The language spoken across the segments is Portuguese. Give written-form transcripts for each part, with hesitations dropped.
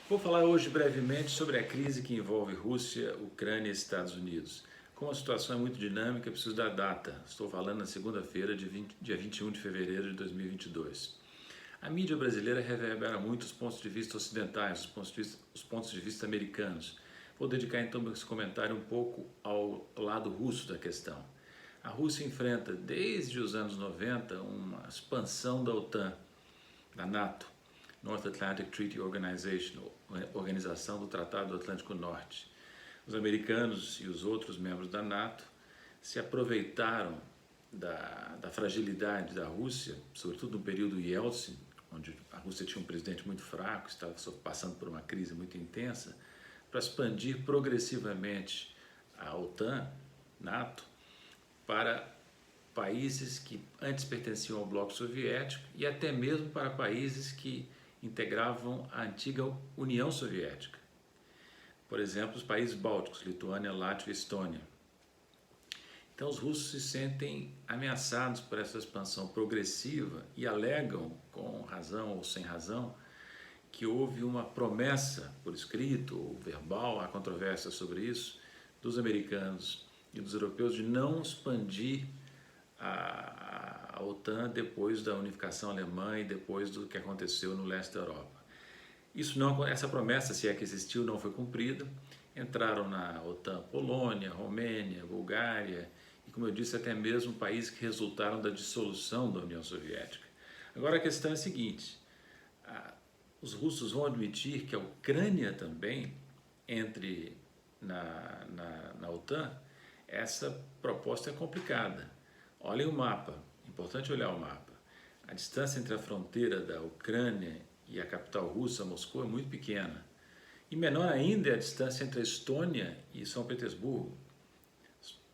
Vou falar hoje brevemente sobre a crise que envolve Rússia, Ucrânia e Estados Unidos. Como a situação é muito dinâmica, preciso da data. Estou falando na segunda-feira, dia 21 de fevereiro de 2022. A mídia brasileira reverbera muito os pontos de vista ocidentais, os pontos de vista americanos. Vou dedicar então esse comentário um pouco ao lado russo da questão. A Rússia enfrenta desde os anos 90 uma expansão da OTAN, da NATO, North Atlantic Treaty Organization, Organização do Tratado do Atlântico Norte. Os americanos e os outros membros da NATO se aproveitaram da fragilidade da Rússia, sobretudo no período Yeltsin, onde a Rússia tinha um presidente muito fraco, estava passando por uma crise muito intensa, para expandir progressivamente a OTAN, NATO, para países que antes pertenciam ao bloco soviético e até mesmo para países que integravam a antiga União Soviética. Por exemplo, os países bálticos, Lituânia, Látvia e Estônia. Então os russos se sentem ameaçados por essa expansão progressiva e alegam, com razão ou sem razão, que houve uma promessa por escrito ou verbal, há controvérsia sobre isso, dos americanos e dos europeus de não expandir a OTAN depois da unificação alemã e depois do que aconteceu no leste da Europa. Essa promessa, se é que existiu, não foi cumprida. Entraram na OTAN Polônia, Romênia, Bulgária e, como eu disse, até mesmo países que resultaram da dissolução da União Soviética. Agora a questão é a seguinte: os russos vão admitir que a Ucrânia também entre na OTAN? Essa proposta é complicada. Olhem o mapa, importante olhar o mapa. A distância entre a fronteira da Ucrânia e a capital russa, Moscou, é muito pequena. E menor ainda é a distância entre a Estônia e São Petersburgo.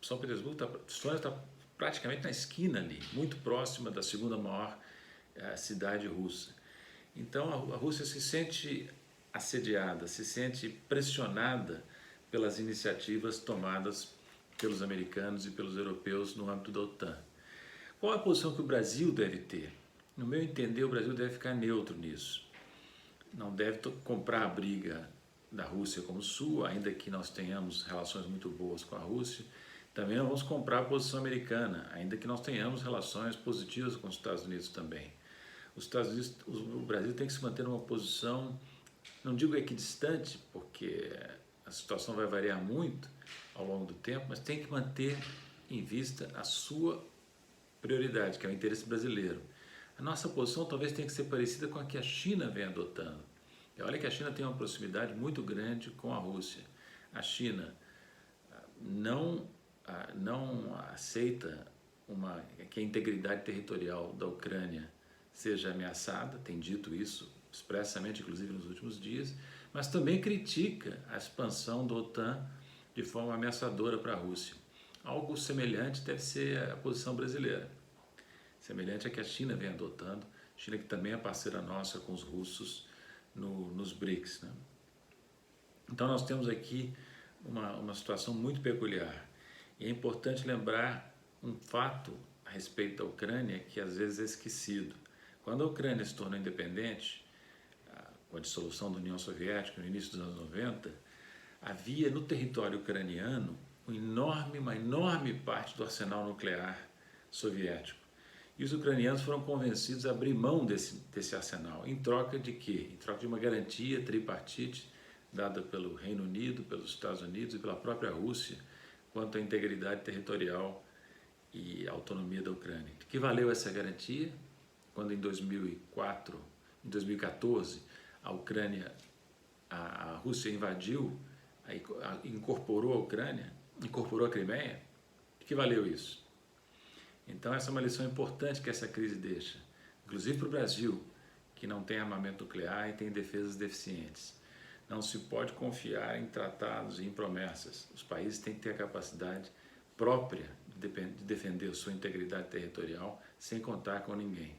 Estônia está praticamente na esquina ali, muito próxima da segunda maior cidade russa. Então a Rússia se sente assediada, se sente pressionada pelas iniciativas tomadas pelos americanos e pelos europeus no âmbito da OTAN. Qual a posição que o Brasil deve ter? No meu entender, o Brasil deve ficar neutro nisso. Não deve comprar a briga da Rússia como Sul, ainda que nós tenhamos relações muito boas com a Rússia. Também não vamos comprar a posição americana, ainda que nós tenhamos relações positivas com os Estados Unidos também. O Brasil tem que se manter numa posição, não digo equidistante, porque a situação vai variar muito ao longo do tempo, mas tem que manter em vista a sua prioridade, que é o interesse brasileiro. A nossa posição talvez tenha que ser parecida com a que a China vem adotando. E olha que a China tem uma proximidade muito grande com a Rússia. A China não aceita que a integridade territorial da Ucrânia seja ameaçada, tem dito isso expressamente, inclusive nos últimos dias, mas também critica a expansão da OTAN de forma ameaçadora para a Rússia. Algo semelhante deve ser a posição brasileira, semelhante à que a China vem adotando, China que também é parceira nossa com os russos nos BRICS, né? Então nós temos aqui uma situação muito peculiar e é importante lembrar um fato a respeito da Ucrânia que às vezes é esquecido. Quando a Ucrânia se tornou independente, com a dissolução da União Soviética no início dos anos 90, havia no território ucraniano uma enorme parte do arsenal nuclear soviético. E os ucranianos foram convencidos a abrir mão desse arsenal. Em troca de quê? Em troca de uma garantia tripartite dada pelo Reino Unido, pelos Estados Unidos e pela própria Rússia quanto à integridade territorial e autonomia da Ucrânia. De que valeu essa garantia? Quando em 2014, a Rússia invadiu, incorporou a Ucrânia, incorporou a Crimeia, de que valeu isso? Então essa é uma lição importante que essa crise deixa, inclusive para o Brasil, que não tem armamento nuclear e tem defesas deficientes. Não se pode confiar em tratados e em promessas. Os países têm que ter a capacidade própria de defender a sua integridade territorial sem contar com ninguém.